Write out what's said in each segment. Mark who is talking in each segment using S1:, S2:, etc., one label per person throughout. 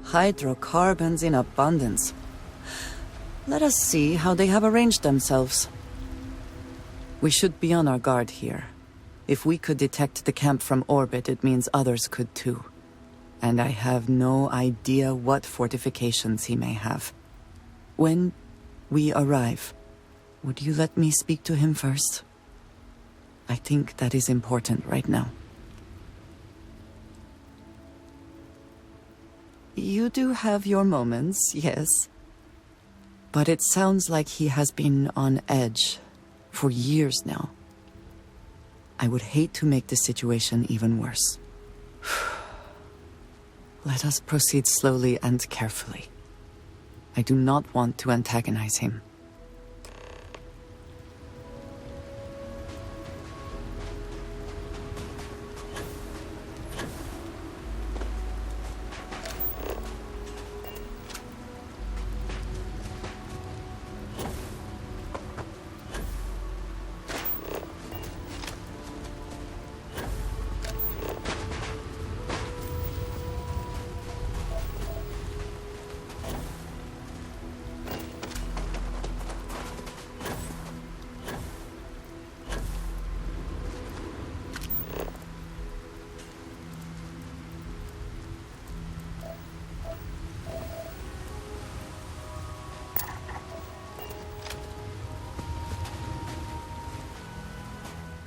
S1: Hydrocarbons in abundance. Let us see how they have arranged themselves. We should be on our guard here. If we could detect the camp from orbit, it means others could too. And I have no idea what fortifications he may have. When we arrive, would you let me speak to him first? I think that is important right now. You do have your moments, yes. But it sounds like he has been on edge for years now. I would hate to make the situation even worse. Let us proceed slowly and carefully. I do not want to antagonize him.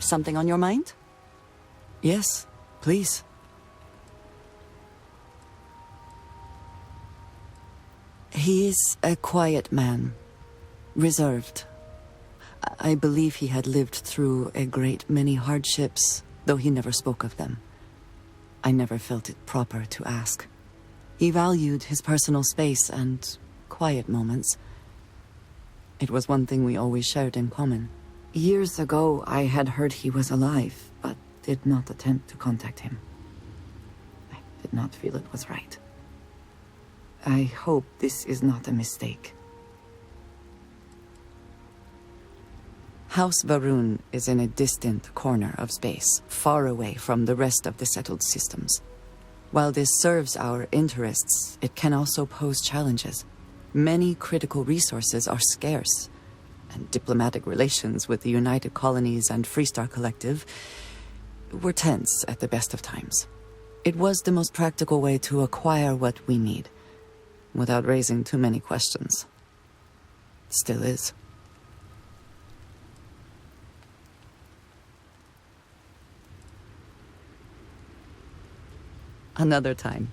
S1: Something on your mind? Yes, please. He is a quiet man, reserved. I believe he had lived through a great many hardships, though he never spoke of them. I never felt it proper to ask. He valued his personal space and quiet moments. It was one thing we always shared in common. Years ago, I had heard he was alive, but did not attempt to contact him. I did not feel it was right. I hope this is not a mistake. House Varun is in a distant corner of space, far away from the rest of the settled systems. While this serves our interests, it can also pose challenges. Many critical resources are scarce, and diplomatic relations with the United Colonies and Freestar Collective were tense at the best of times. It was the most practical way to acquire what we need, without raising too many questions. Still is. Another time.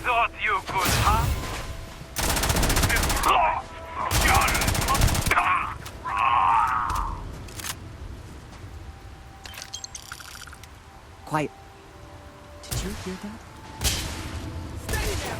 S2: Thought you could, huh?
S1: Quiet. Did you hear that?
S2: Steady now!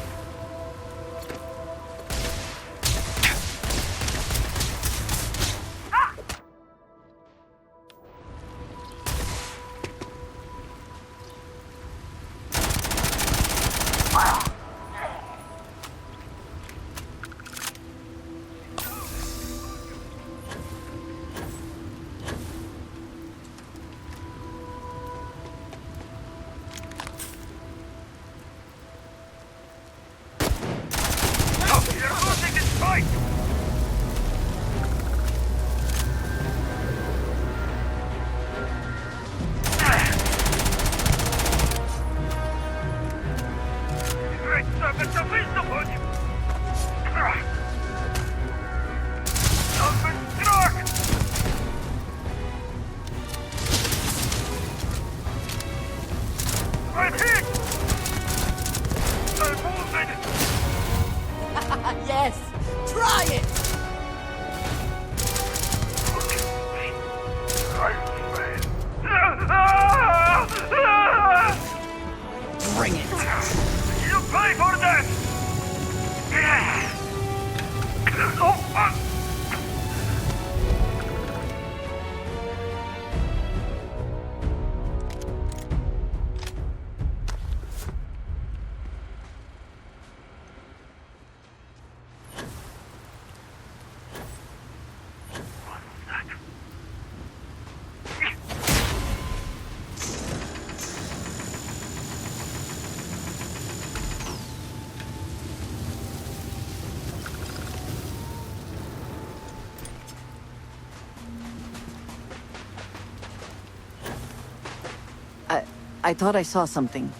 S1: I thought I saw something.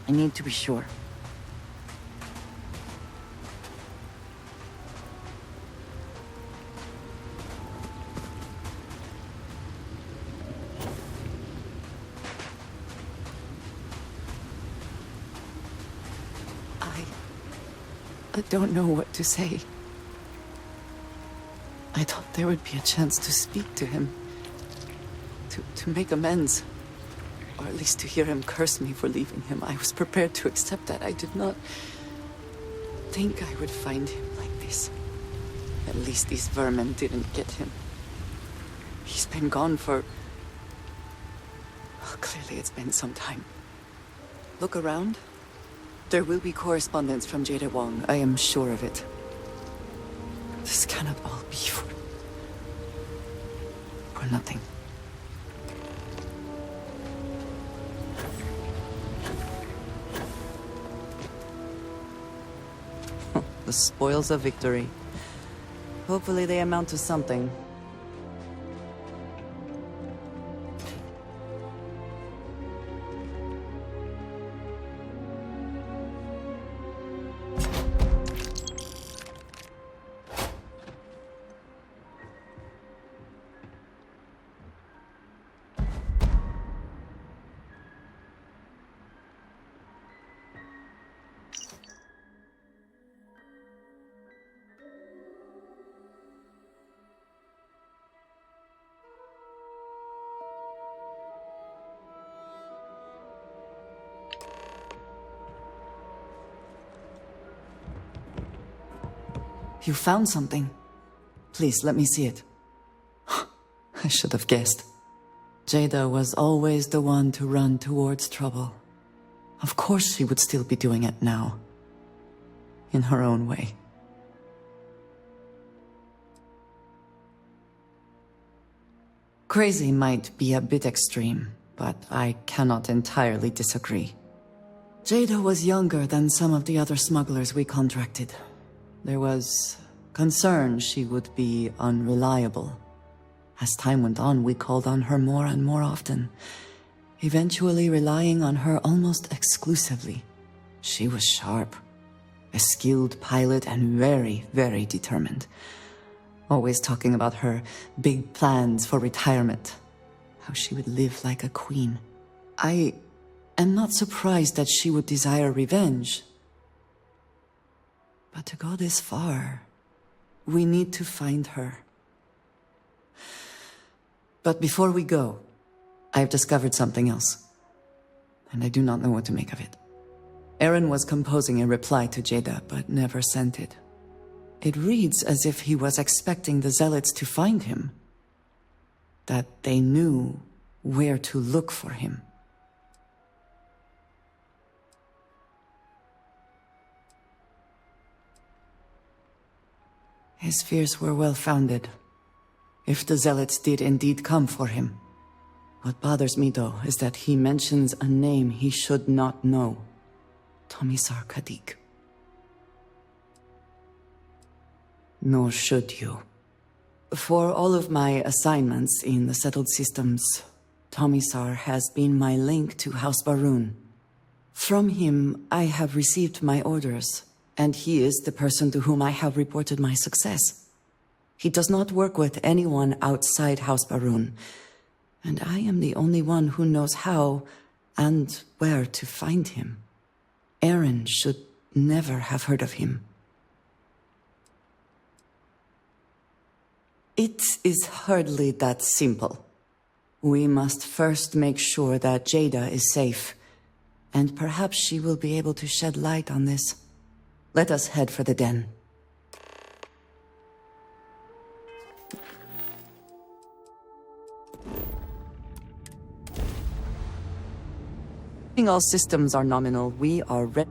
S1: I need to be sure. I don't know what to say. I thought there would be a chance to speak to him. To make amends. Or at least to hear him curse me for leaving him. I was prepared to accept that. I did not think I would find him like this. At least these vermin didn't get him. He's been gone for... Oh, clearly it's been some time. Look around. There will be correspondence from Jada Wong. I am sure of it. This cannot all be for nothing. The spoils of victory. Hopefully they amount to something. You found something. Please, let me see it. I should have guessed. Jada was always the one to run towards trouble. Of course she would still be doing it now. In her own way. Crazy might be a bit extreme, but I cannot entirely disagree. Jada was younger than some of the other smugglers we contracted. There was concern she would be unreliable. As time went on, we called on her more and more often, eventually relying on her almost exclusively. She was sharp, a skilled pilot and very, very determined. Always talking about her big plans for retirement, how she would live like a queen. I am not surprised that she would desire revenge. But to go this far, we need to find her. But before we go, I have discovered something else. And I do not know what to make of it. Aaron was composing a reply to Jada, but never sent it. It reads as if he was expecting the Zealots to find him. That they knew where to look for him. His fears were well-founded, if the Zealots did indeed come for him. What bothers me, though, is that he mentions a name he should not know. Tomisar Kadik. Nor should you. For all of my assignments in the settled systems, Tomisar has been my link to House Barun. From him, I have received my orders, and he is the person to whom I have reported my success. He does not work with anyone outside House Barun, and I am the only one who knows how and where to find him. Aaron should never have heard of him. It is hardly that simple. We must first make sure that Jada is safe, and perhaps she will be able to shed light on this. Let us head for the den. All systems are nominal. We are ready.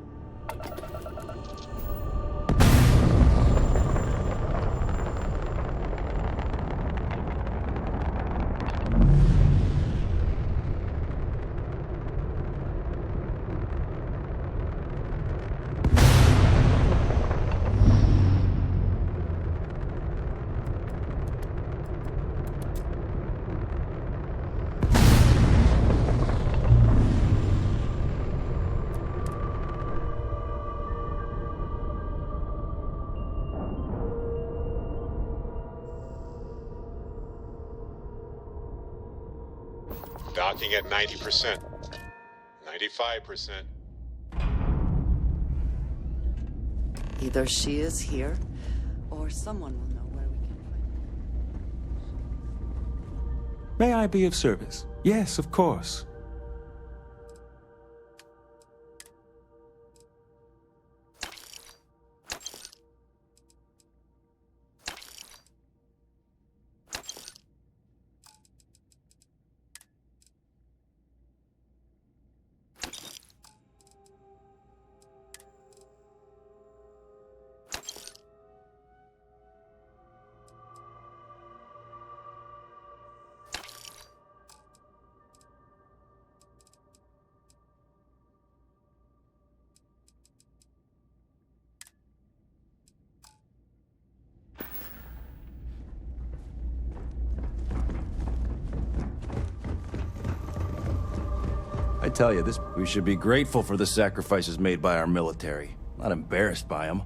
S3: Docking at 90%. 95%.
S1: Either she is here, or someone will know where we can find her.
S4: May I be of service? Yes, of course.
S5: I tell you, we should be grateful for the sacrifices made by our military, not embarrassed by them.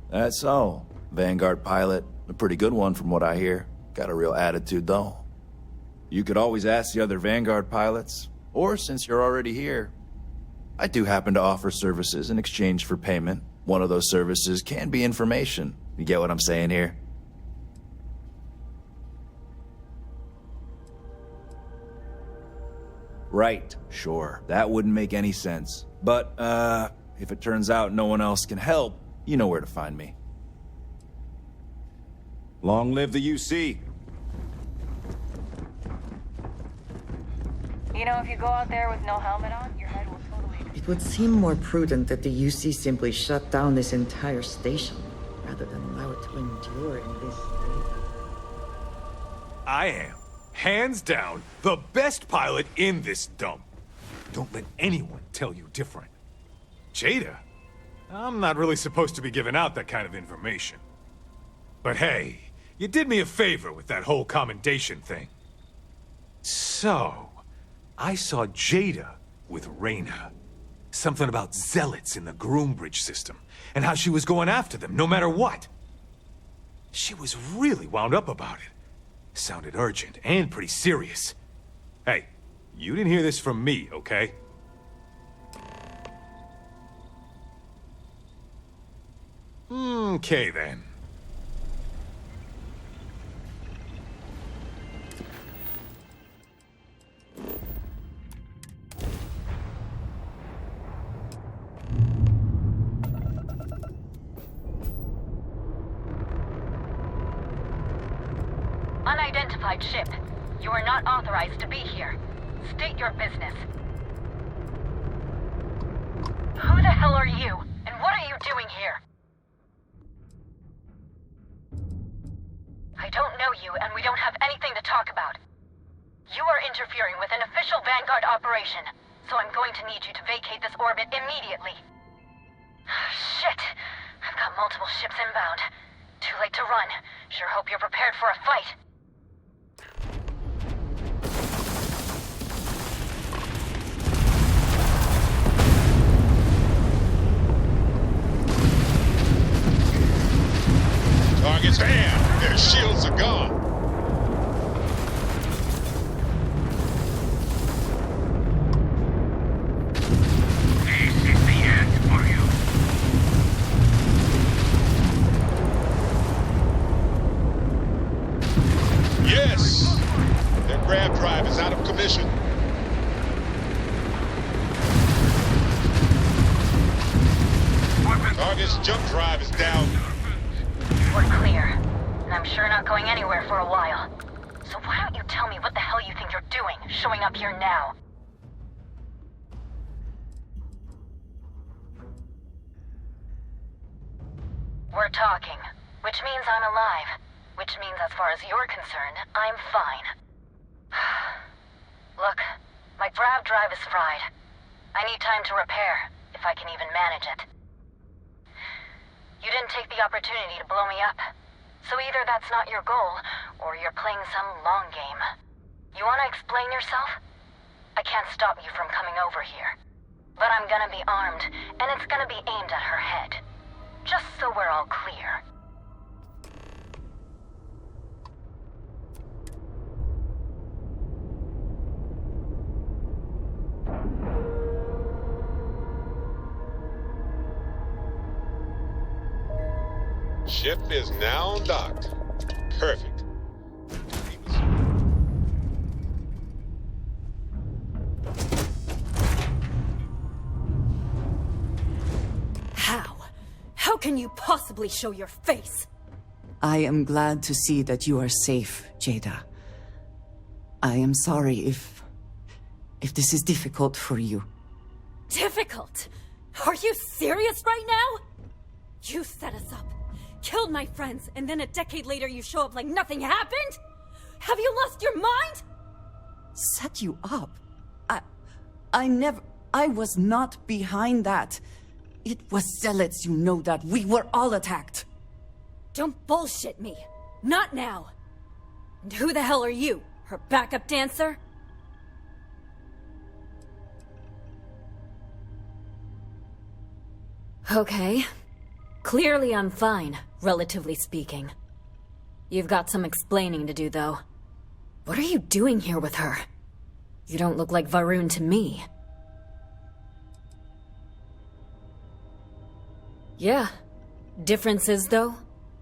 S5: That's all. Vanguard pilot, a pretty good one from what I hear. Got a real attitude, though. You could always ask the other Vanguard pilots, or since you're already here, I do happen to offer services in exchange for payment. One of those services can be information. You get what I'm saying here? Right, sure. That wouldn't make any sense. But, if it turns out no one else can help, you know where to find me. Long live the UC.
S6: You know, if you go out there with no helmet on, your head will totally...
S7: It would seem more prudent that the UC simply shut down this entire station, rather than allow it to endure in this state.
S8: I am, hands down, the best pilot in this dump. Don't let anyone tell you different. Jada? I'm not really supposed to be giving out that kind of information. But hey, you did me a favor with that whole commendation thing. So, I saw Jada with Reyna. Something about zealots in the Groombridge system, and how she was going after them, no matter what. She was really wound up about it. Sounded urgent and pretty serious. Hey, you didn't hear this from me, okay? Okay, then.
S6: Unidentified ship. You are not authorized to be here. State your business. Who the hell are you? And what are you doing here? I don't know you, and we don't have anything to talk about. You are interfering with an official Vanguard operation, so I'm going to need you to vacate this orbit immediately. Shit! I've got multiple ships inbound. Too late to run. Sure hope you're prepared for a fight.
S3: Target's hand! Their shields are gone!
S2: This is the end for you.
S3: Yes! Their grab drive is out of commission. Target's jump drive is down.
S6: We're clear. And I'm sure not going anywhere for a while. So why don't you tell me what the hell you think you're doing, showing up here now? We're talking. Which means I'm alive. Which means as far as you're concerned, I'm fine. Look, my grav drive is fried. I need time to repair, if I can even manage it. You didn't take the opportunity to blow me up. So either that's not your goal, or you're playing some long game. You want to explain yourself? I can't stop you from coming over here. But I'm gonna be armed, and it's gonna be aimed at her head. Just so we're all clear.
S3: Ship is now docked. Perfect.
S9: How? How can you possibly show your face?
S1: I am glad to see that you are safe, Jada. I am sorry if this is difficult for you.
S9: Difficult? Are you serious right now? You set us up, killed my friends, and then a decade later you show up like nothing happened? Have you lost your mind?
S1: Set you up? I was not behind that. It was zealots, you know that. We were all attacked.
S9: Don't bullshit me. Not now. And who the hell are you? Her backup dancer? Okay. Clearly I'm fine, relatively speaking. You've got some explaining to do, though. What are you doing here with her? You don't look like Varun to me. Yeah. Difference is, though,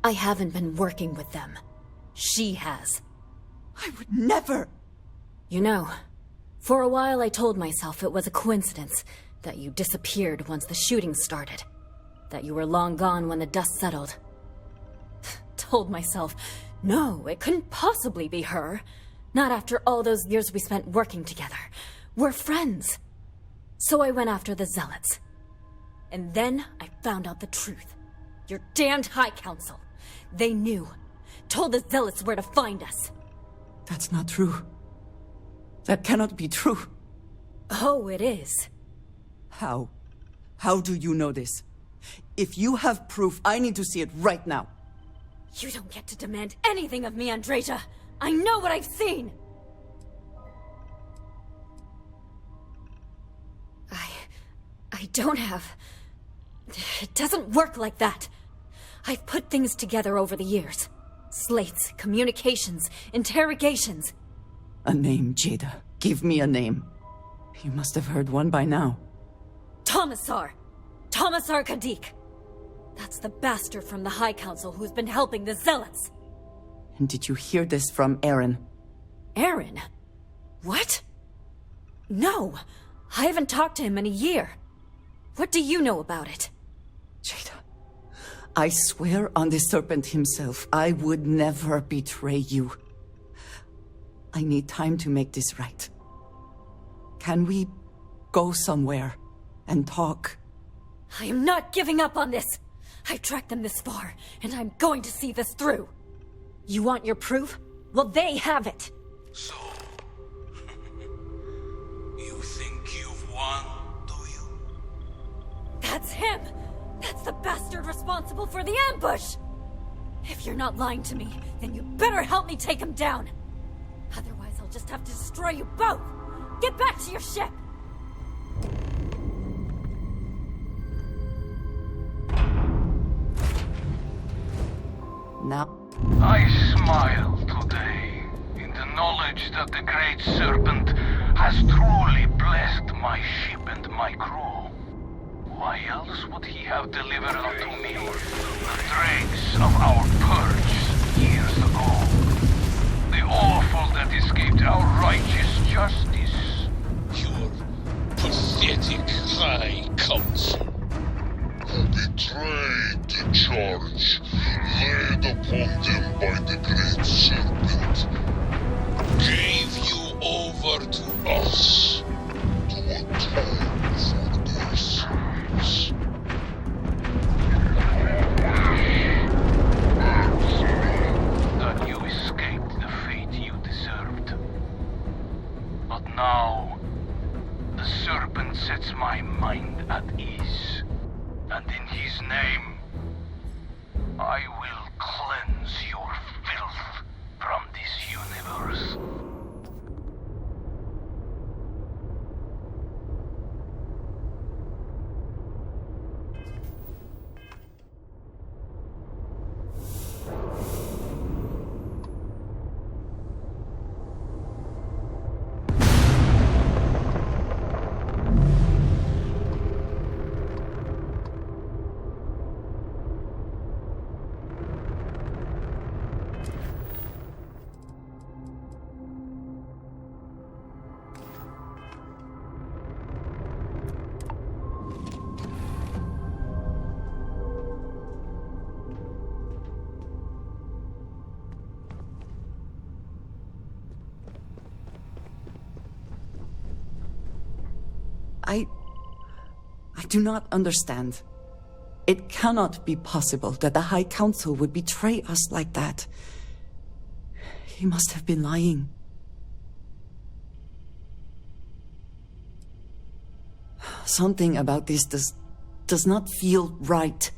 S9: I haven't been working with them. She has.
S1: I would never!
S9: You know, for a while I told myself it was a coincidence that you disappeared once the shooting started. That you were long gone when the dust settled. Told myself, no, it couldn't possibly be her. Not after all those years we spent working together. We're friends. So I went after the Zealots. And then I found out the truth. Your damned High Council. They knew. Told the Zealots where to find us.
S1: That's not true. That cannot be true.
S9: Oh, it is.
S1: How? How do you know this? If you have proof, I need to see it right now.
S9: You don't get to demand anything of me, Andreja. I know what I've seen! I don't have... It doesn't work like that. I've put things together over the years. Slates, communications, interrogations.
S1: A name, Jada. Give me a name. You must have heard one by now.
S9: Tomasar. Tomasar Kadik. That's the bastard from the High Council who's been helping the Zealots.
S1: And did you hear this from Aaron?
S9: Aaron? What? No, I haven't talked to him in a year. What do you know about it?
S1: Jada, I swear on the Serpent himself, I would never betray you. I need time to make this right. Can we go somewhere and talk?
S9: I am not giving up on this. I've tracked them this far, and I'm going to see this through. You want your proof? Well, they have it.
S2: So, you think you've won, do you?
S9: That's him! That's the bastard responsible for the ambush! If you're not lying to me, then you better help me take him down. Otherwise, I'll just have to destroy you both! Get back to your ship!
S1: Now...
S2: I smile today in the knowledge that the Great Serpent has truly blessed my ship and my crew. Why else would he have delivered unto me the dregs of our purge years ago? The awful that escaped our righteous justice.
S3: Your pathetic High Council, who betrayed the charge laid upon them by the Great Serpent, gave you over to us to atone for their sins.
S2: That you escaped the fate you deserved. But now, the Serpent sets my mind at ease. And in his name, I will cleanse your filth from this universe.
S1: I do not understand. It cannot be possible that the High Council would betray us like that. He must have been lying. Something about this does not feel right.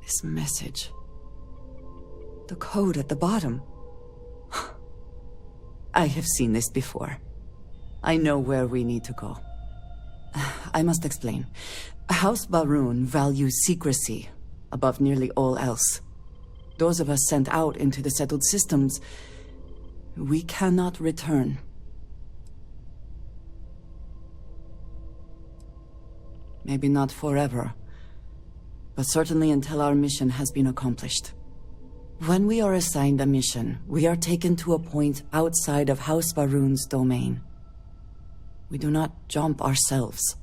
S1: This message. The code at the bottom. I have seen this before. I know where we need to go. I must explain. House Baroon values secrecy above nearly all else. Those of us sent out into the settled systems, we cannot return. Maybe not forever, but certainly until our mission has been accomplished. When we are assigned a mission, we are taken to a point outside of House Baroon's domain. We do not jump ourselves.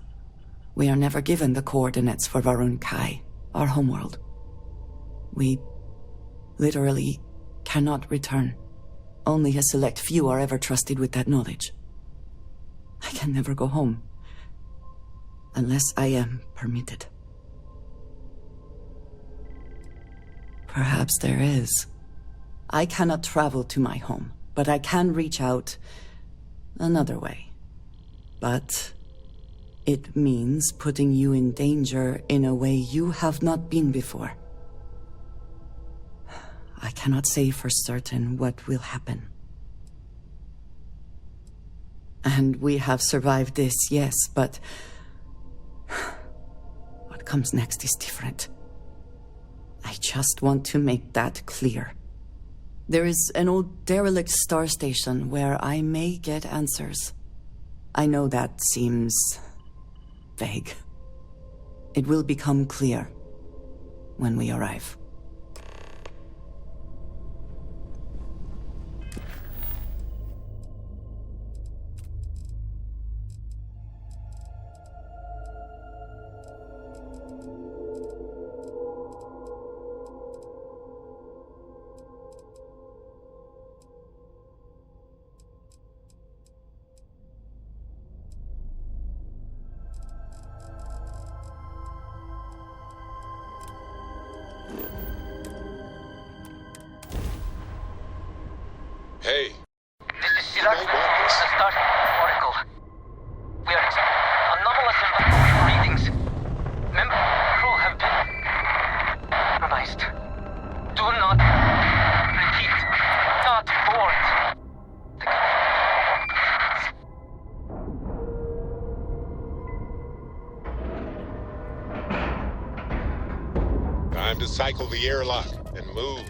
S1: We are never given the coordinates for Varun Kai, our homeworld. We literally cannot return. Only a select few are ever trusted with that knowledge. I can never go home. Unless I am permitted. Perhaps there is. I cannot travel to my home, but I can reach out another way. But it means putting you in danger in a way you have not been before. I cannot say for certain what will happen. And we have survived this, yes, but what comes next is different. I just want to make that clear. There is an old derelict star station where I may get answers. I know that seems vague. It will become clear when we arrive.
S3: Hey,
S2: This is Sirach. This is the Starfield Oracle. We are anomalous in readings. Member crew have been compromised. Do not repeat. Not board.
S3: time to cycle the airlock and move.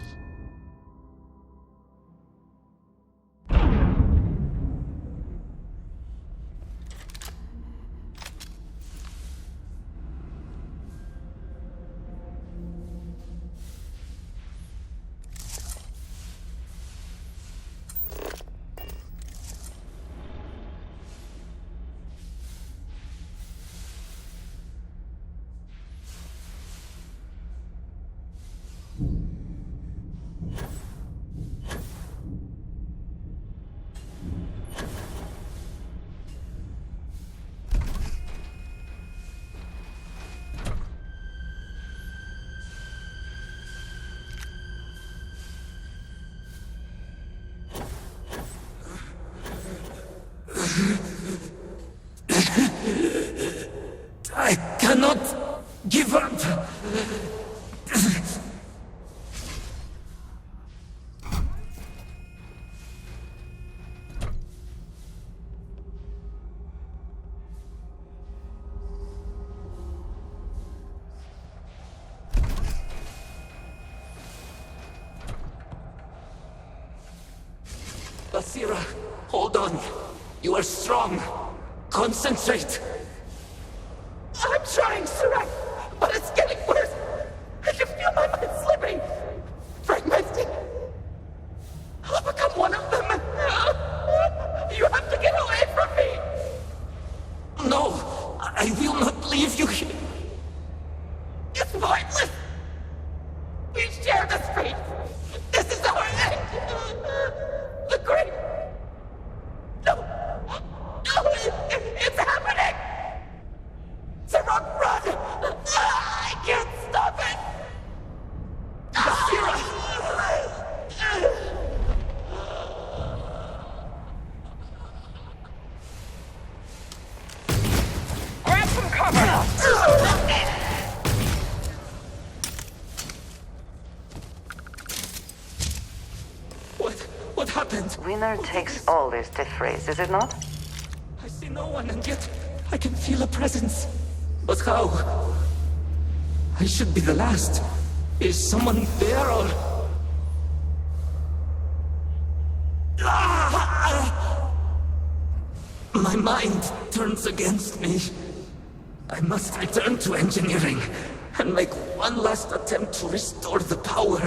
S10: I cannot give up. Basira, hold on. You are strong. Concentrate. I'm trying, Surak, but it's getting worse. I can feel my mind slipping. Fragmenting. I'll become one of them. You have to get away from me. No, I will not leave you here. It's pointless. We share this fate. This is our end. The great... No. No, it's happening. What happened?
S7: Winner takes all is the phrase, is it not?
S10: I see no one, and yet I can feel a presence. But how? I should be the last. Is someone there or... My mind turns against me. I must return to engineering and make one last attempt to restore the power.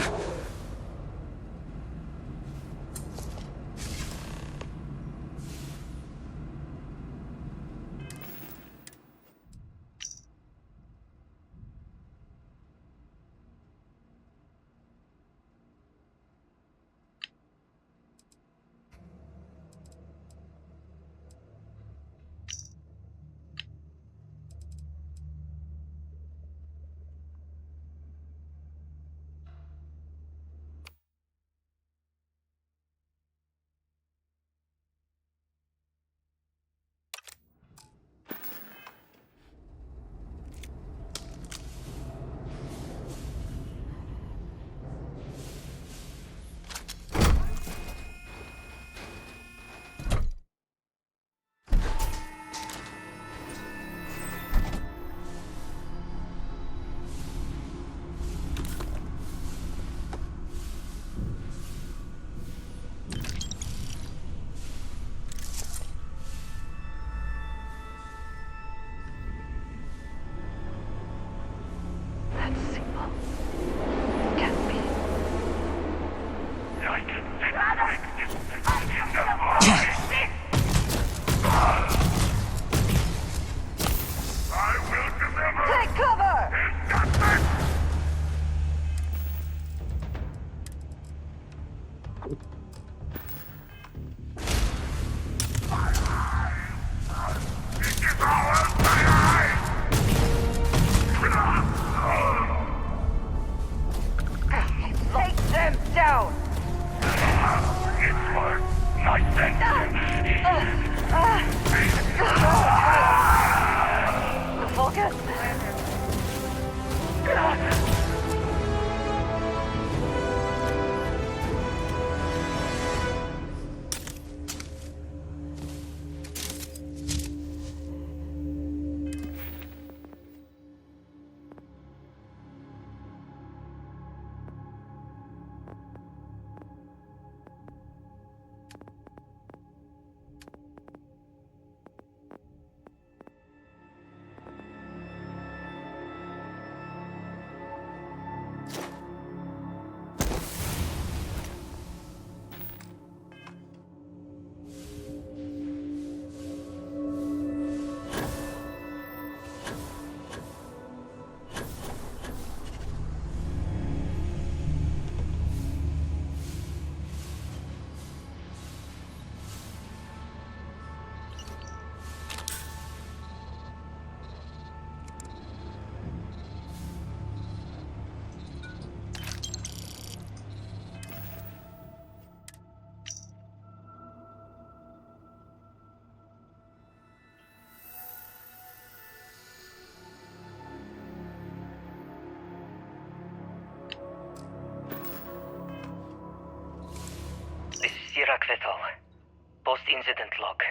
S11: Post-incident log.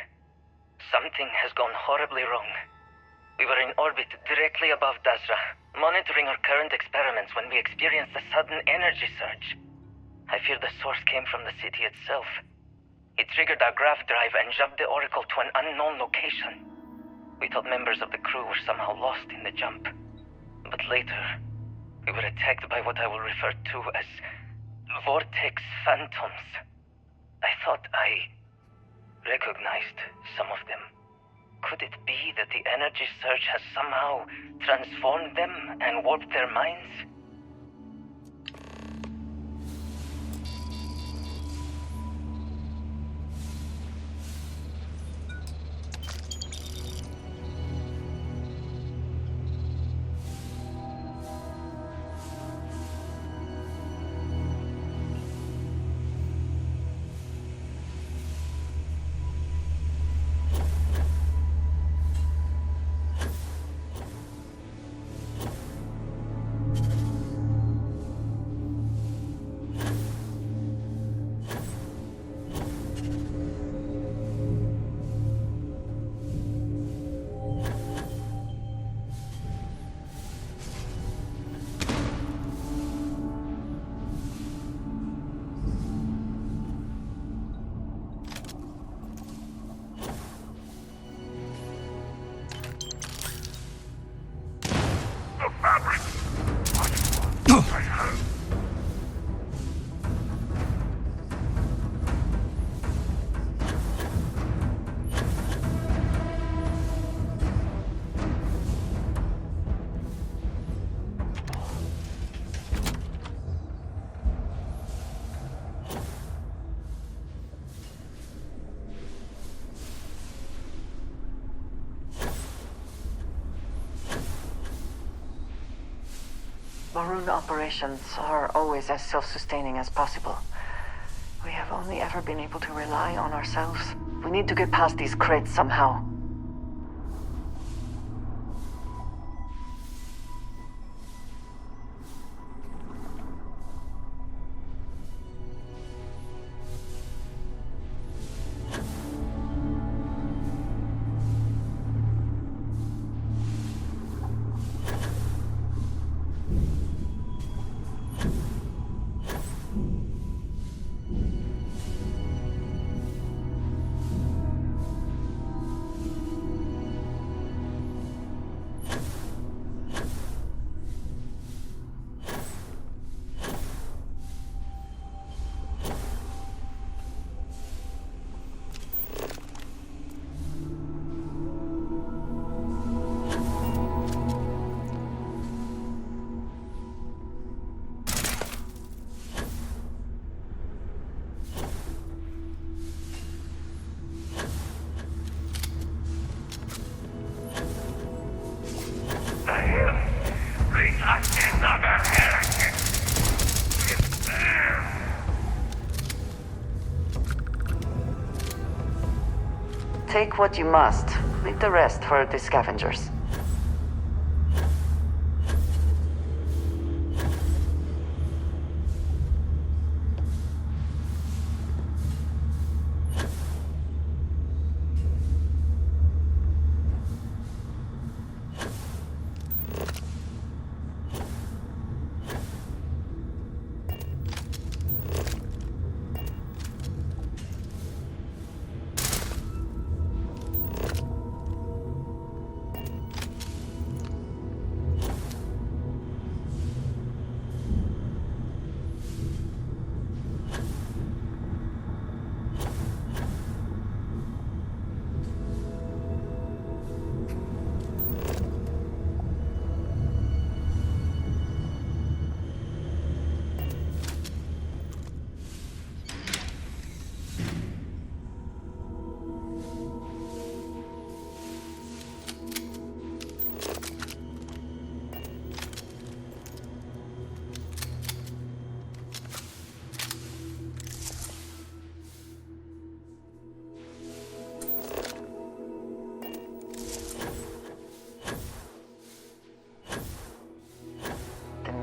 S11: Something has gone horribly wrong. We were in orbit directly above Dazra, monitoring our current experiments when we experienced a sudden energy surge. I fear the source came from the city itself. It triggered our grav drive and jumped the Oracle to an unknown location. We thought members of the crew were somehow lost in the jump. But later, we were attacked by what I will refer to as Vortex Phantoms. I thought I recognized some of them. Could it be that the energy surge has somehow transformed them and warped their minds?
S7: Maroon operations are always as self-sustaining as possible. We have only ever been able to rely on ourselves. We need to get past these crates somehow. Take what you must. Leave the rest for the scavengers.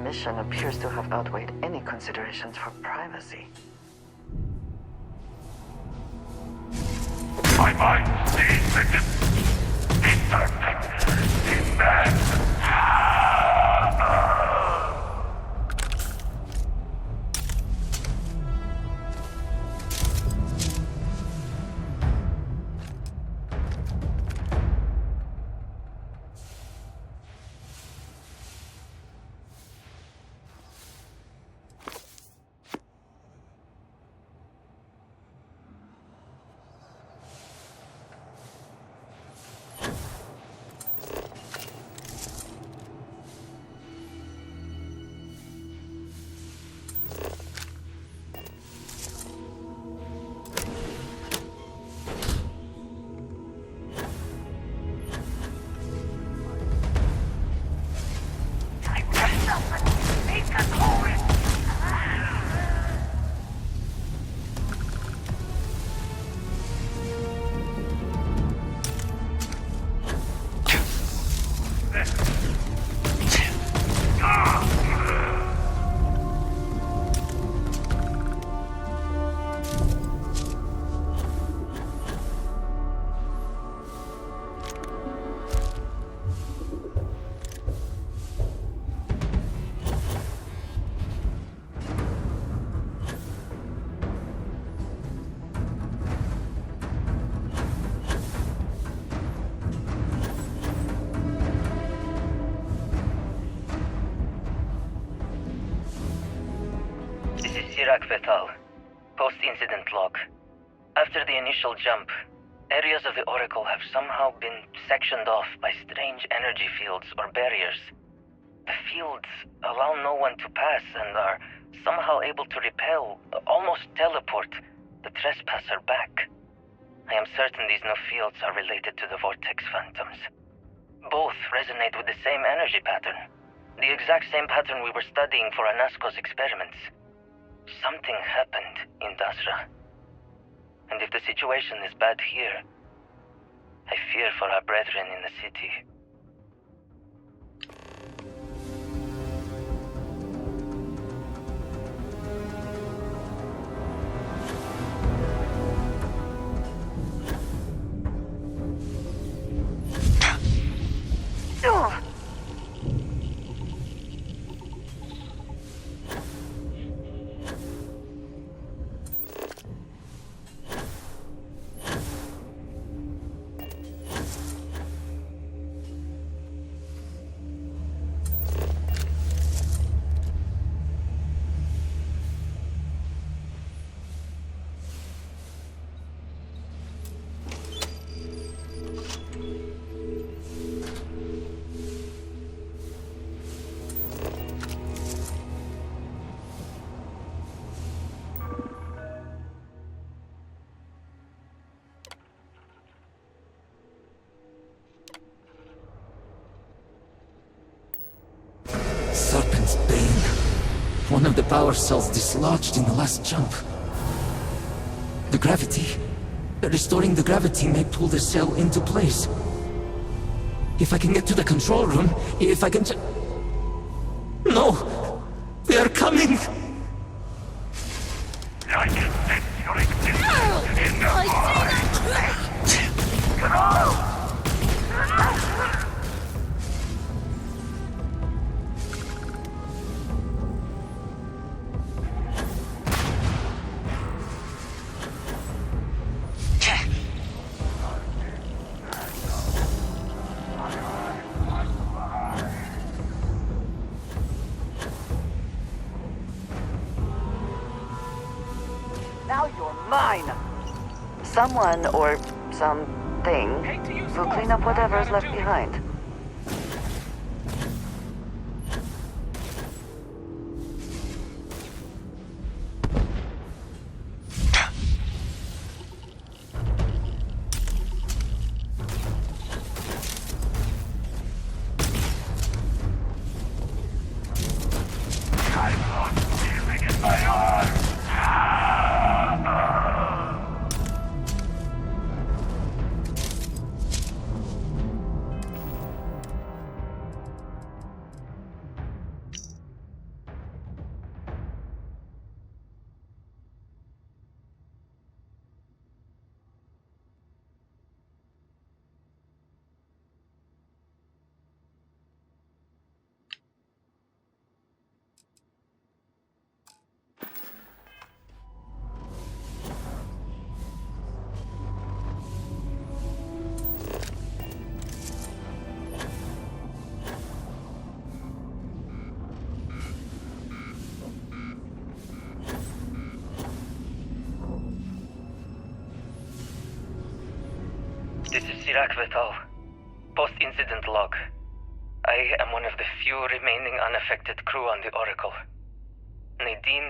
S7: Mission appears to have outweighed any considerations for privacy.
S2: My mind sees the deserting, immense.
S11: Iraq Vital. Post-incident log. After the initial jump, areas of the Oracle have somehow been sectioned off by strange energy fields or barriers. The fields allow no one to pass and are somehow able to repel, almost teleport, the trespasser back. I am certain these new fields are related to the Vortex Phantoms. Both resonate with the same energy pattern. The exact same pattern we were studying for Anasco's experiments. Something happened in Dasra. And if the situation is bad here, I fear for our brethren in the city.
S10: Serpent's Bane. One of the power cells dislodged in the last jump. The gravity. Restoring the gravity may pull the cell into place. If I can get to the control room, if I can No! They are coming!
S2: I can sense your existence in the void. Go!
S7: Now you're mine! Someone or something will clean up whatever's left behind.
S2: I'm not feeling in my arms.
S11: This is Sirac Vital. Post-incident log. I am one of the few remaining unaffected crew on the Oracle. Nadine,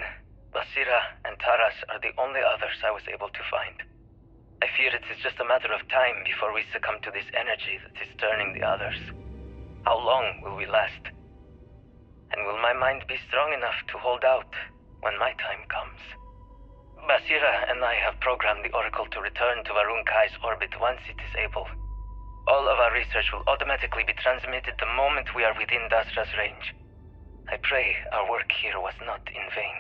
S11: Basira, and Taras are the only others I was able to find. I fear it is just a matter of time before we succumb to this energy that is turning the others. How long will we last? And will my mind be strong enough to hold out when my time comes? Basira and I have programmed the Oracle to return to Varun Kai's orbit once it is able. All of our research will automatically be transmitted the moment we are within Dasra's range. I pray our work here was not in vain.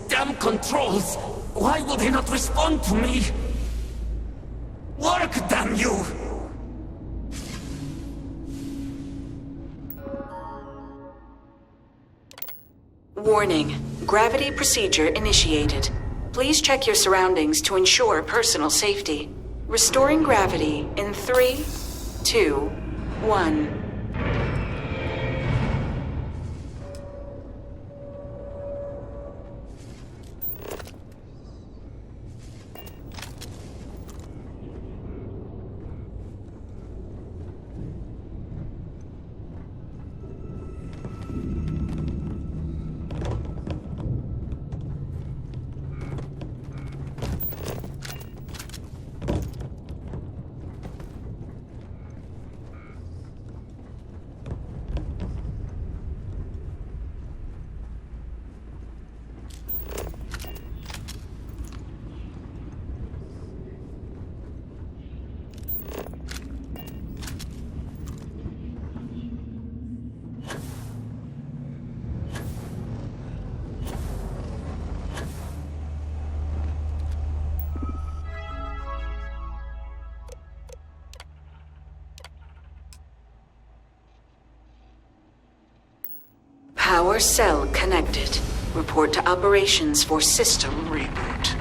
S10: damn controls! Why will they not respond to me? Work, damn you!
S12: Warning. Gravity procedure initiated. Please check your surroundings to ensure personal safety. Restoring gravity in 3, 2, 1. Power cell connected. Report to operations for system reboot.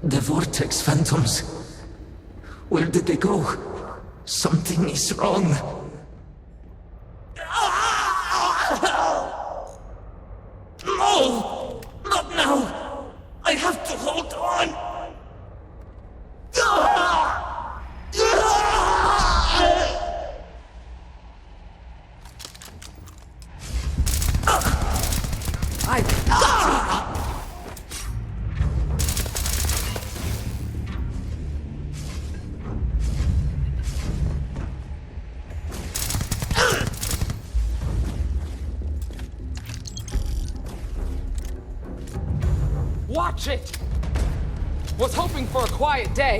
S10: The Vortex Phantoms. Where did they go? Something is wrong. No! Not now! I have to hold on!
S13: Watch it! Was hoping for a quiet day.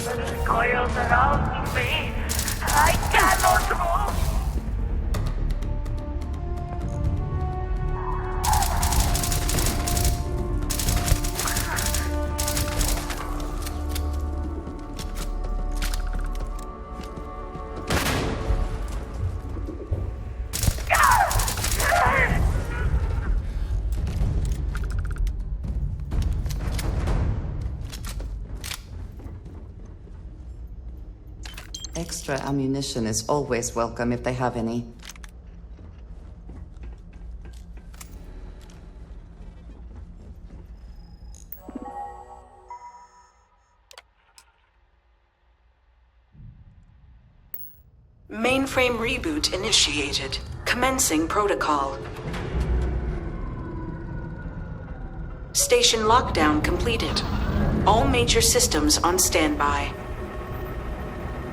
S10: The coils around me. I cannot move.
S1: Extra ammunition is always welcome if they have any. Mainframe reboot initiated. Commencing protocol. Station lockdown completed. All major systems on standby.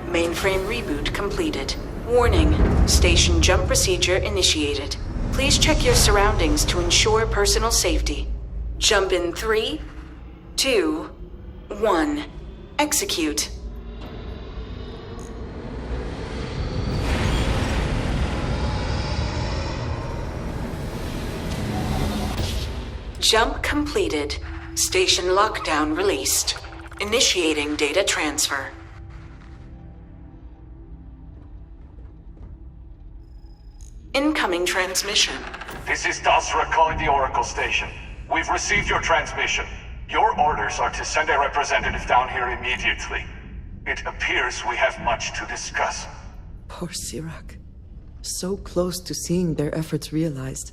S1: Mainframe reboot completed. Warning, station jump procedure initiated. Please check your surroundings to ensure personal safety. Jump in 3, 2, 1. Execute. Jump completed. Station lockdown released. Initiating data transfer. Incoming transmission.
S14: This is Dasra calling the Oracle Station. We've received your transmission. Your orders are to send a representative down here immediately. It appears we have much to discuss.
S1: Poor Sirach. So close to seeing their efforts realized.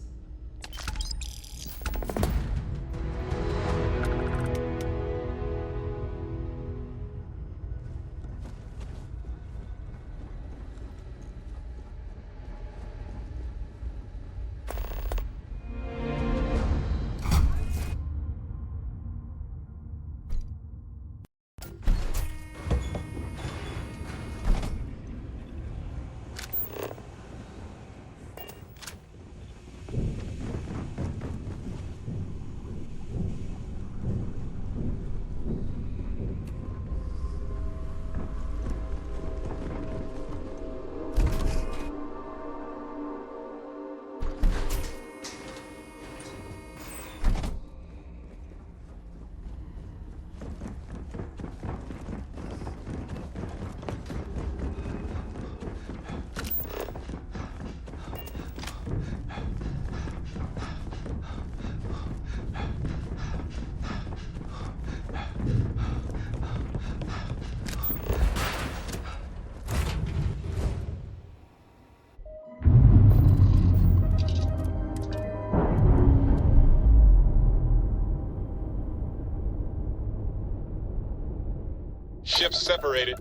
S3: Ships separated.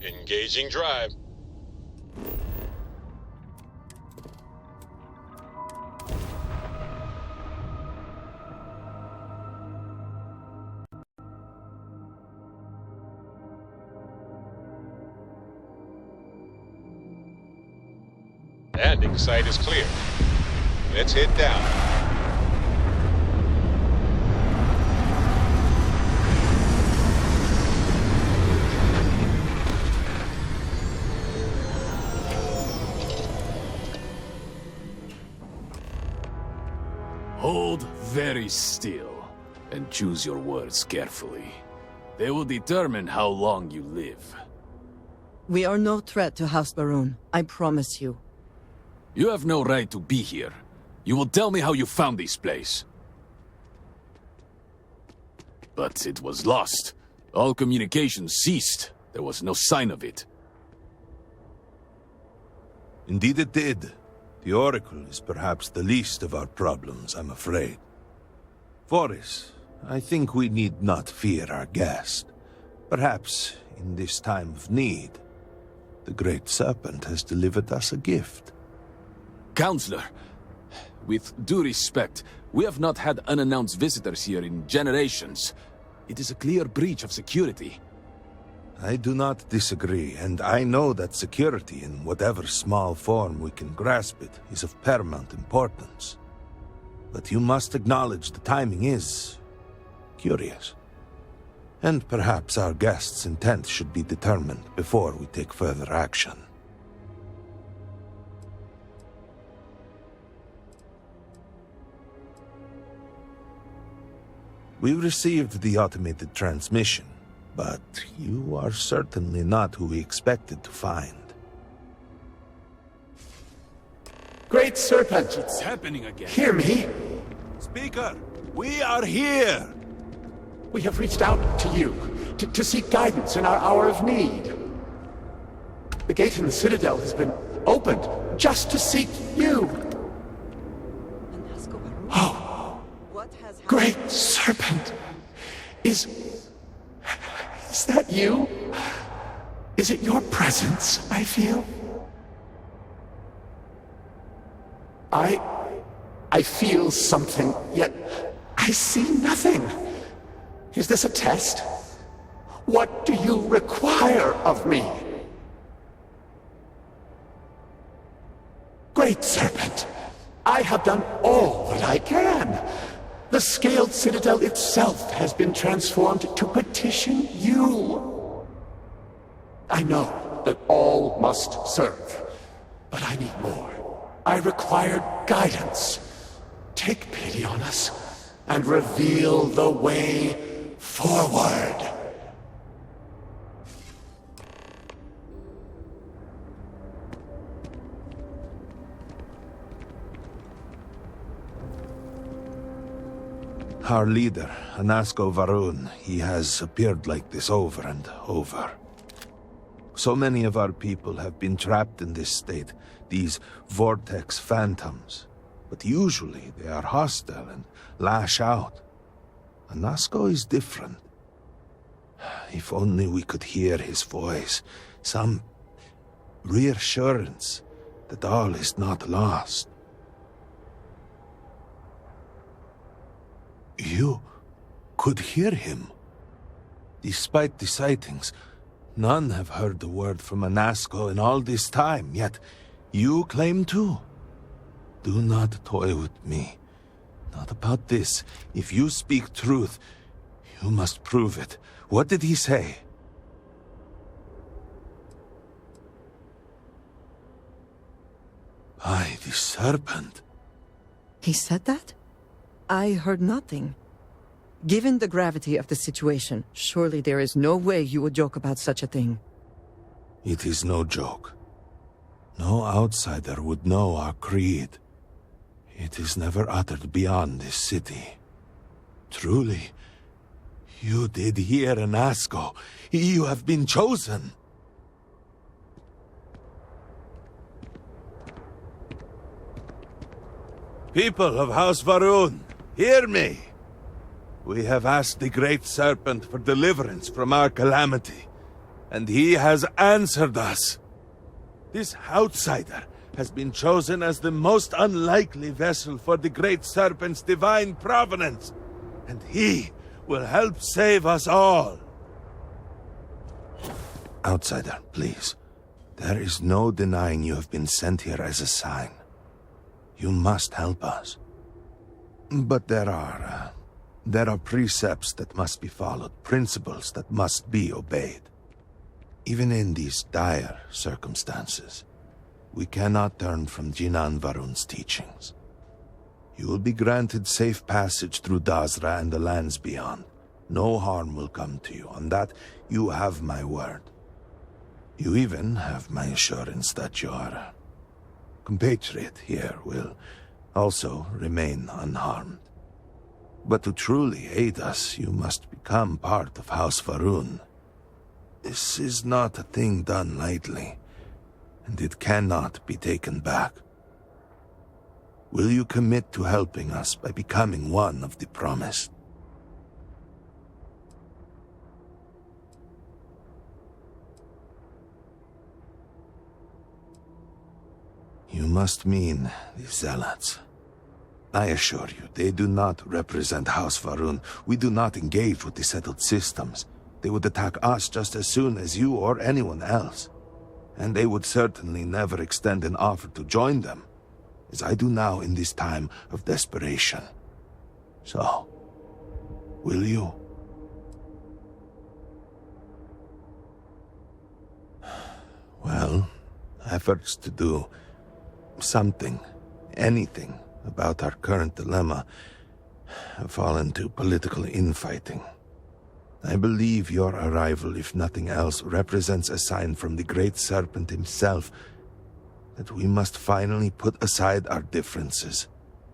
S3: Engaging drive. Landing site is clear. Let's head down.
S15: Hold very still and choose your words carefully. They will determine how long you live.
S1: We are no threat to House Baroon, I promise you.
S15: You have no right to be here. You will tell me how you found this place. But it was lost. All communication ceased. There was no sign of it.
S16: Indeed it did. The Oracle is perhaps the least of our problems, I'm afraid. Voris, I think we need not fear our guest. Perhaps, in this time of need, the Great Serpent has delivered us a gift.
S15: Counselor, with due respect, we have not had unannounced visitors here in generations. It is a clear breach of security.
S16: I do not disagree, and I know that security, in whatever small form we can grasp it, is of paramount importance. But you must acknowledge the timing is curious. And perhaps our guest's intent should be determined before we take further action. We received the automated transmission, but you are certainly not who we expected to find.
S10: Great Serpent!
S15: It's happening again.
S10: Hear me!
S16: Speaker, we are here!
S10: We have reached out to you to seek guidance in our hour of need. The gate in the Citadel has been opened just to seek you. Oh! Great Serpent! Is that you? Is it your presence I feel? I feel something, yet I see nothing. Is this a test? What do you require of me? Great Serpent, I have done all that I can. The scaled citadel itself has been transformed to petition you. I know that all must serve, but I need more. I require guidance. Take pity on us and reveal the way forward.
S16: Our leader, Anasko Varun, he has appeared like this over and over. So many of our people have been trapped in this state, these vortex phantoms. But usually they are hostile and lash out. Anasco is different. If only we could hear his voice, some reassurance that all is not lost. You could hear him. Despite the sightings, none have heard the word from Anasco in all this time, yet you claim to. Do not toy with me. Not about this. If you speak truth, you must prove it. What did he say? By the serpent.
S17: He said that? I heard nothing. Given the gravity of the situation, surely there is no way you would joke about such a thing.
S16: It is no joke. No outsider would know our creed. It is never uttered beyond this city. Truly, you did hear Anasco. You have been chosen. People of House Varun, hear me. We have asked the Great Serpent for deliverance from our calamity, and he has answered us. This outsider has been chosen as the most unlikely vessel for the Great Serpent's divine providence, and he will help save us all. Outsider, please. There is no denying you have been sent here as a sign. You must help us. But there are precepts that must be followed, principles that must be obeyed. Even in these dire circumstances, we cannot turn from Jinan Varun's teachings. You will be granted safe passage through Dazra and the lands beyond. No harm will come to you. On that, you have my word. You even have my assurance that your compatriot here will also remain unharmed. But to truly aid us, you must become part of House Varun. This is not a thing done lightly, and it cannot be taken back. Will you commit to helping us by becoming one of the promised? You must mean the Zealots. I assure you, they do not represent House Varun. We do not engage with the settled systems. They would attack us just as soon as you or anyone else. And they would certainly never extend an offer to join them, as I do now in this time of desperation. So, will you? Well, efforts to do something, anything, about our current dilemma have fallen to political infighting. I believe your arrival, if nothing else, represents a sign from the Great Serpent himself that we must finally put aside our differences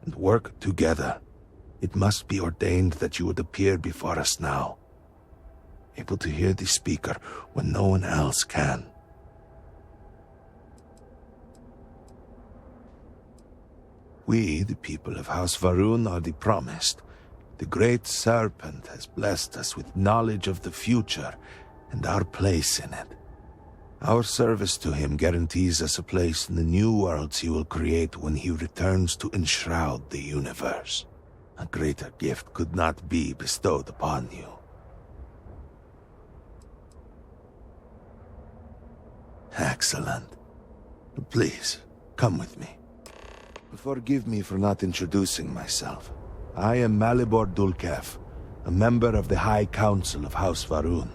S16: and work together. It must be ordained that you would appear before us now, able to hear the speaker when no one else can. We, the people of House Varun, are the promised. The Great Serpent has blessed us with knowledge of the future and our place in it. Our service to him guarantees us a place in the new worlds he will create when he returns to enshroud the universe. A greater gift could not be bestowed upon you. Excellent. Please, come with me. Forgive me for not introducing myself. I am Malibor Dulkef, a member of the High Council of House Varun.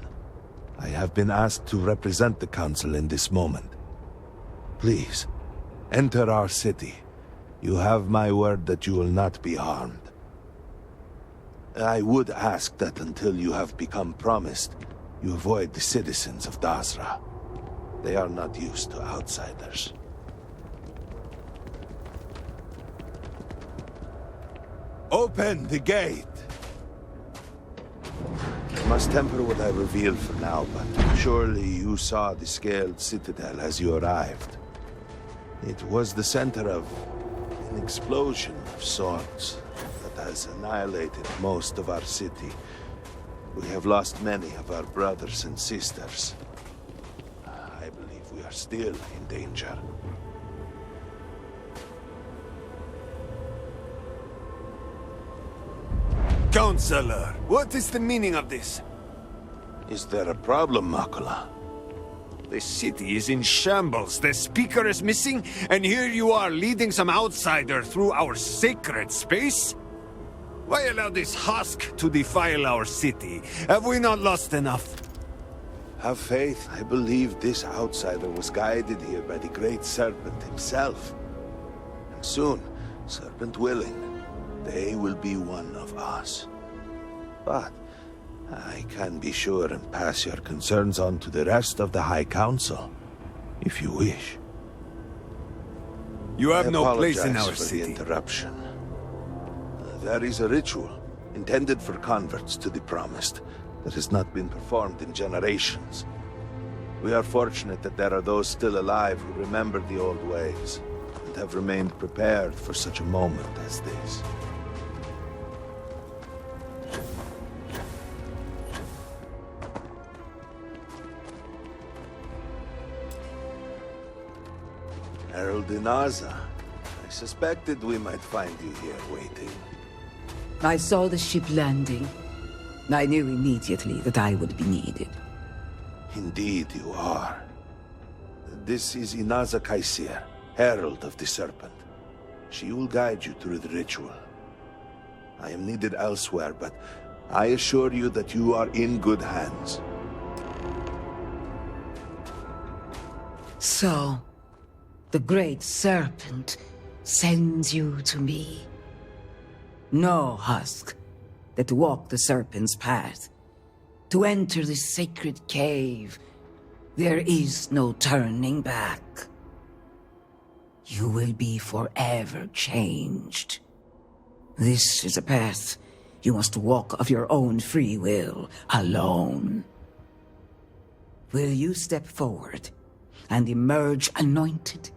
S16: I have been asked to represent the Council in this moment. Please, enter our city. You have my word that you will not be harmed. I would ask that until you have become promised, you avoid the citizens of Dazra. They are not used to outsiders. Open the gate! must temper what I reveal for now, but surely you saw the scaled citadel as you arrived. It was the center of an explosion of sorts that has annihilated most of our city. We have lost many of our brothers and sisters. I believe we are still in danger.
S18: Counselor, what is the meaning of this?
S16: Is there a problem, Makula?
S18: The city is in shambles, the speaker is missing, and here you are leading some outsider through our sacred space? Why allow this husk to defile our city? Have we not lost enough?
S16: Have faith. I believe this outsider was guided here by the Great Serpent himself. And soon, Serpent willing, they will be one of us. But I can be sure and pass your concerns on to the rest of the High Council, if you wish.
S18: You have no place in our
S16: for
S18: city.
S16: The interruption. There is a ritual intended for converts to the Promised that has not been performed in generations. We are fortunate that there are those still alive who remember the old ways and have remained prepared for such a moment as this. Herald Inaza, I suspected we might find you here waiting.
S19: I saw the ship landing. I knew immediately that I would be needed.
S16: Indeed you are. This is Inaza Kaisir, Herald of the Serpent. She will guide you through the ritual. I am needed elsewhere, but I assure you that you are in good hands.
S19: So, the Great Serpent sends you to me. No husk that walk the Serpent's path. To enter the sacred cave, there is no turning back. You will be forever changed. This is a path you must walk of your own free will, alone. Will you step forward and emerge anointed,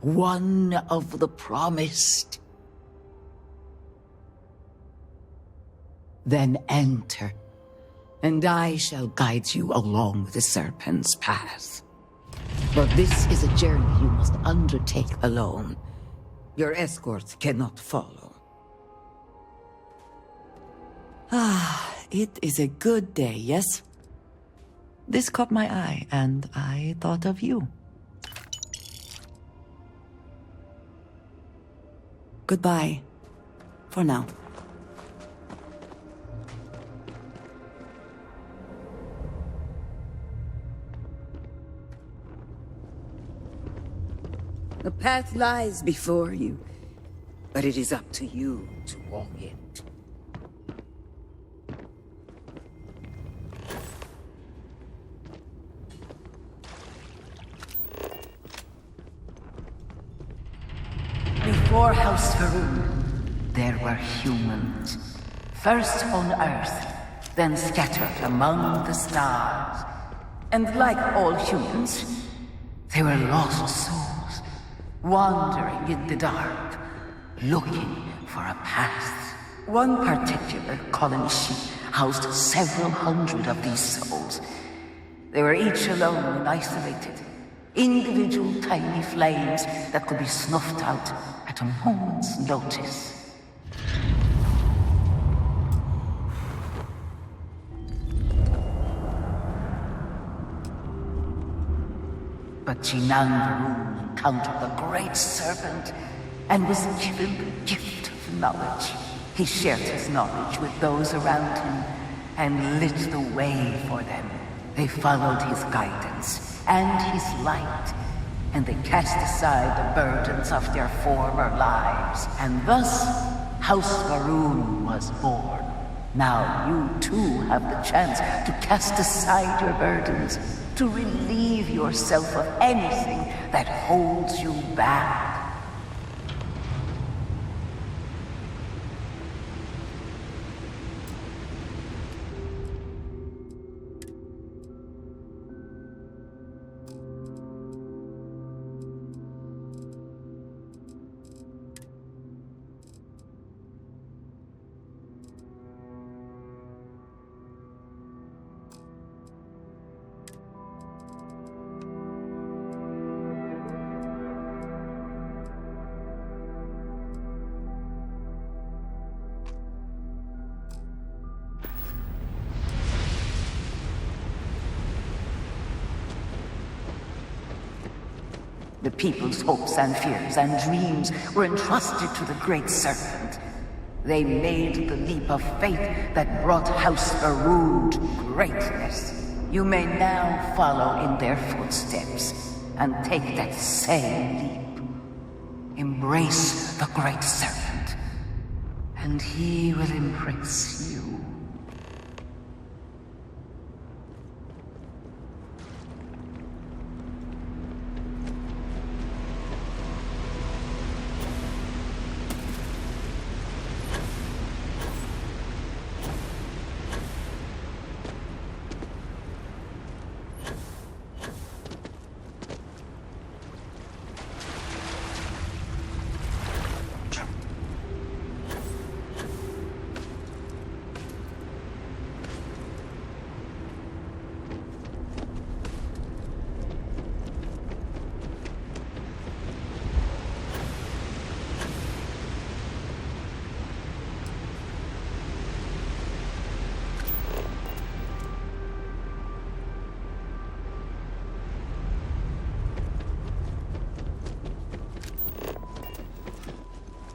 S19: one of the Promised? Then enter, and I shall guide you along the Serpent's path. But this is a journey you must undertake alone. Your escort cannot follow.
S1: Ah, it is a good day, yes? This caught my eye, and I thought of you. Goodbye. For now.
S19: The path lies before you, but it is up to you to walk it. Before House Faroon, there were humans. First on Earth, then scattered among the stars. And like all humans, they were lost souls, wandering in the dark, looking for a path. One particular colony ship housed several hundred of these souls. They were each alone and isolated, individual tiny flames that could be snuffed out at a moment's notice. But Jinan Varun encountered the Great Serpent and was given the gift of knowledge. He shared his knowledge with those around him and lit the way for them. They followed his guidance and his light, and they cast aside the burdens of their former lives. And thus, House Varun was born. Now you too have the chance to cast aside your burdens, to relieve yourself of anything that holds you back. The people's hopes and fears and dreams were entrusted to the Great Serpent. They made the leap of faith that brought House Faroon to greatness. You may now follow in their footsteps and take that same leap. Embrace the Great Serpent, and he will embrace you.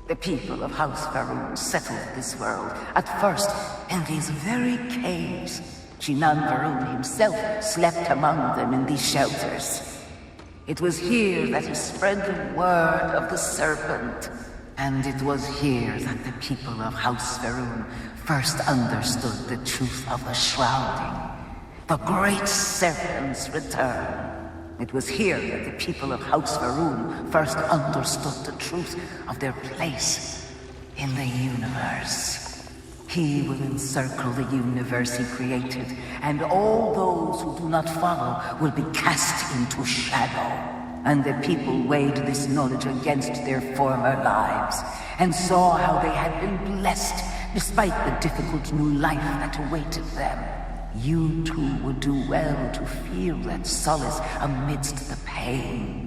S19: The people of House Faroon settled this world, at first in these very caves. Shinan Faroon himself slept among them in these shelters. It was here that he spread the word of the serpent. And it was here that the people of House Faroon first understood the truth of the shrouding. The great serpent's return. It was here that the people of House Faroon first understood the truth of their place in the universe. He will encircle the universe he created, and all those who do not follow will be cast into shadow. And the people weighed this knowledge against their former lives, and saw how they had been blessed despite the difficult new life that awaited them. You too would do well to feel that solace amidst the pain.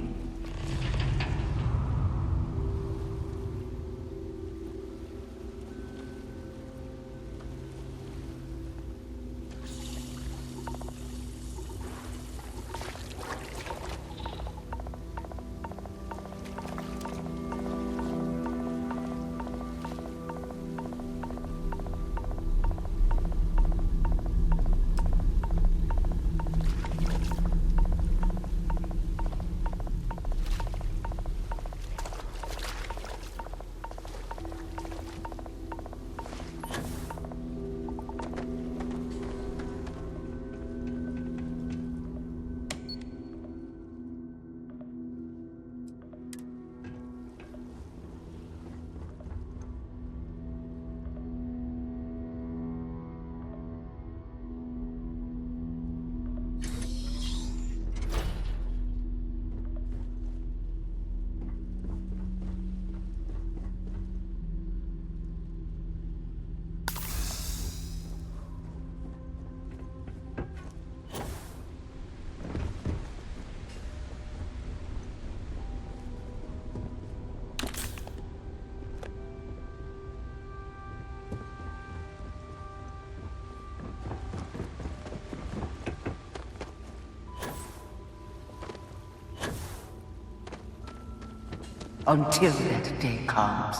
S19: Until that day comes,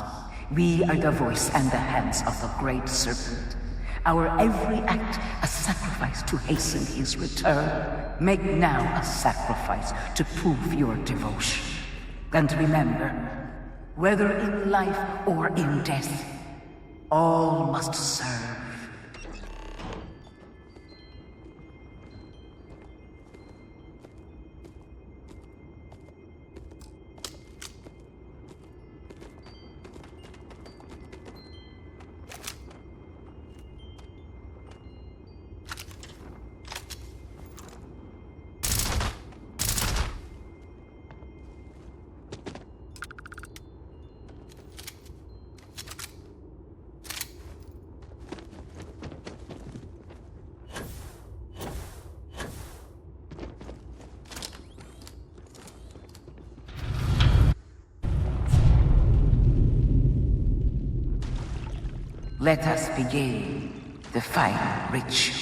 S19: we are the voice and the hands of the Great Serpent. Our every act a sacrifice to hasten his return. Make now a sacrifice to prove your devotion. And remember, whether in life or in death, all must serve. Let us begin the final ritual.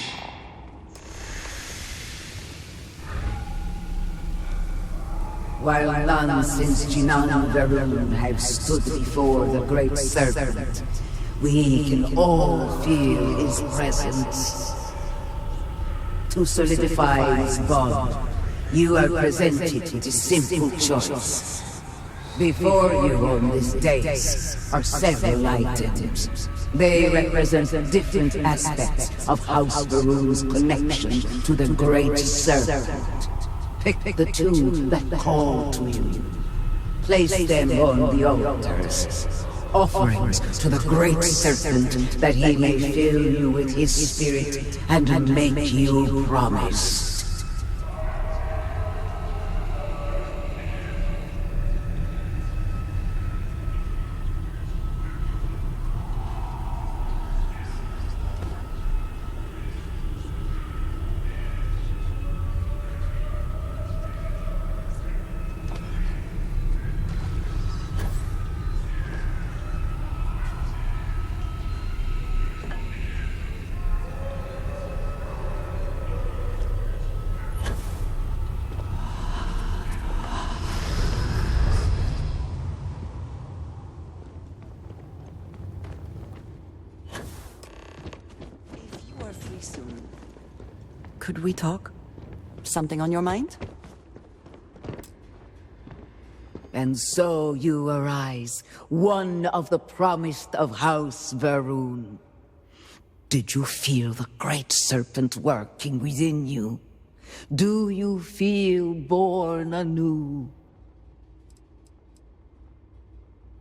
S19: While none since Jinan Varun have stood before the Great Serpent, we can all feel his presence. To solidify this bond, you are presented with a simple choice. Before you on this dais are several items. They represent different aspects of House Varun's connection to the Great Serpent. Pick the two that call to you. Place them on the altars. Offerings to the Great Serpent that he may fill you with his spirit and make you promise.
S1: Could we talk? Something on your mind?
S19: And so you arise, one of the promised of House Varun. Did you feel the Great Serpent working within you? Do you feel born anew?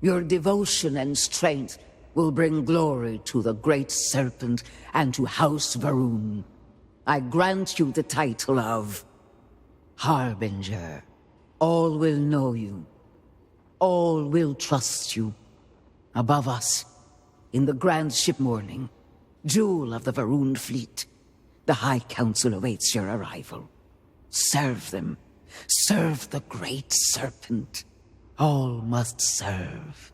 S19: Your devotion and strength will bring glory to the Great Serpent and to House Varun. I grant you the title of Harbinger. All will know you. All will trust you. Above us, in the grand ship morning, jewel of the Varun fleet, the High Council awaits your arrival. Serve them. Serve the Great Serpent. All must serve.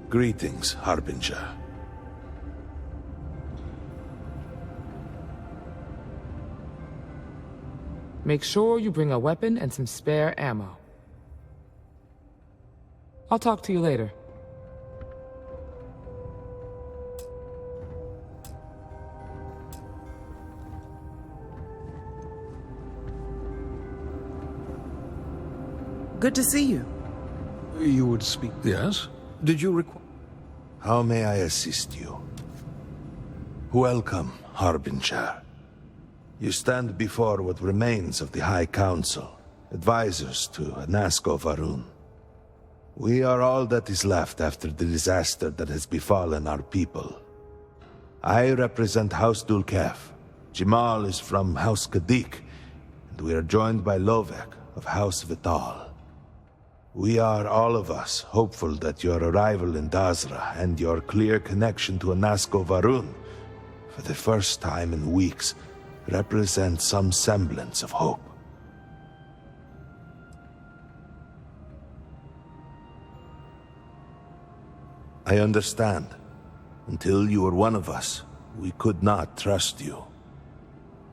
S16: Greetings, Harbinger.
S13: Make sure you bring a weapon and some spare ammo. I'll talk to you later.
S20: Good to see you.
S16: You would speak... Yes? Did you require... How may I assist you? Welcome, Harbinger. You stand before what remains of the High Council, advisors to Nasko Varun. We are all that is left after the disaster that has befallen our people. I represent House Dulkef. Jamal is from House Kadik, and we are joined by Lovek of House Vital. We are, all of us, hopeful that your arrival in Dazra and your clear connection to Nasko Varun, for the first time in weeks, represent some semblance of hope. I understand. Until you were one of us, we could not trust you.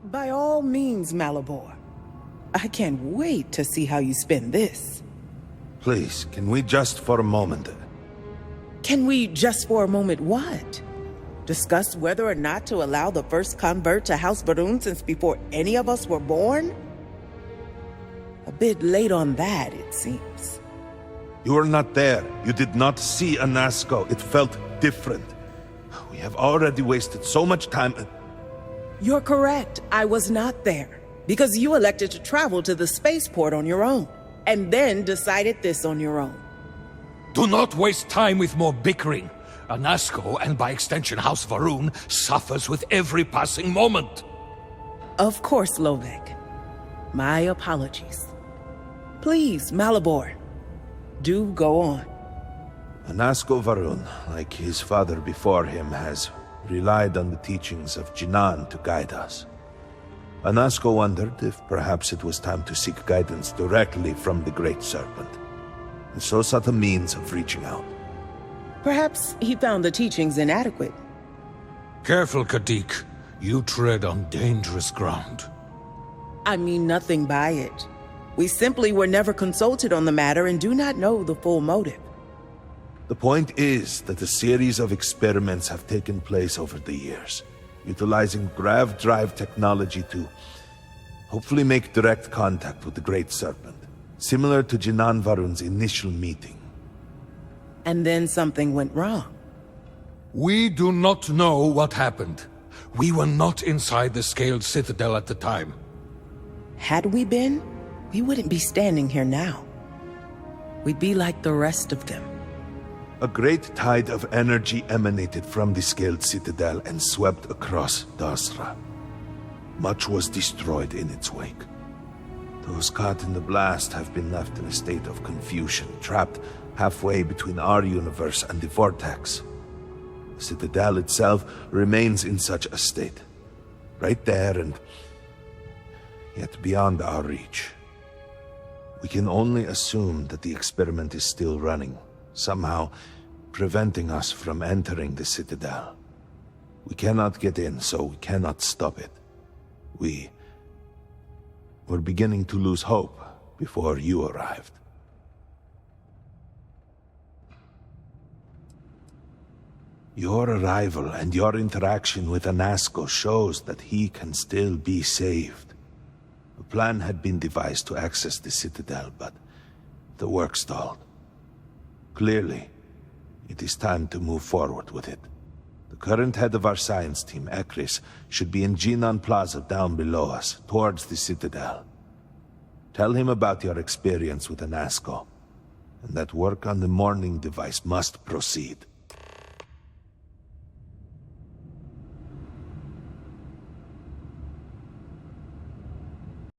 S20: By all means, Malabor. I can't wait to see how you spend this.
S16: Please, can we just for a moment...
S20: Can we just for a moment what? Discuss whether or not to allow the first convert to House Varun since before any of us were born? A bit late on that, it seems.
S16: You were not there. You did not see Nasko. It felt different. We have already wasted so much time...
S20: You're correct. I was not there. Because you elected to travel to the spaceport on your own. And then decided this on your own.
S2: Do not waste time with more bickering. Anasco, and by extension House Varun, suffers with every passing moment.
S20: Of course, Lovek. My apologies. Please, Malabor, do go on.
S16: Anasco Varun, like his father before him, has relied on the teachings of Jinan to guide us. Anasco wondered if perhaps it was time to seek guidance directly from the Great Serpent, and so sought a means of reaching out.
S20: Perhaps he found the teachings inadequate.
S2: Careful, Kadik. You tread on dangerous ground.
S20: I mean nothing by it. We simply were never consulted on the matter and do not know the full motive.
S16: The point is that a series of experiments have taken place over the years, utilizing grav drive technology to hopefully make direct contact with the Great Serpent, similar to Jinan Varun's initial meeting.
S20: And then something went wrong.
S2: We do not know what happened. We were not inside the Scaled Citadel at the time.
S20: Had we been, we wouldn't be standing here now. We'd be like the rest of them.
S16: A great tide of energy emanated from the Scaled Citadel and swept across Dasra. Much was destroyed in its wake. Those caught in the blast have been left in a state of confusion, trapped halfway between our universe and the Vortex. The Citadel itself remains in such a state. Right there and yet beyond our reach. We can only assume that the experiment is still running, somehow preventing us from entering the Citadel. We cannot get in, so we cannot stop it. We were beginning to lose hope before you arrived. Your arrival and your interaction with Anasco shows that he can still be saved. A plan had been devised to access the Citadel, but the work stalled. Clearly, it is time to move forward with it. The current head of our science team, Ekris, should be in Jinan Plaza down below us, towards the Citadel. Tell him about your experience with Anasco, and that work on the morning device must proceed.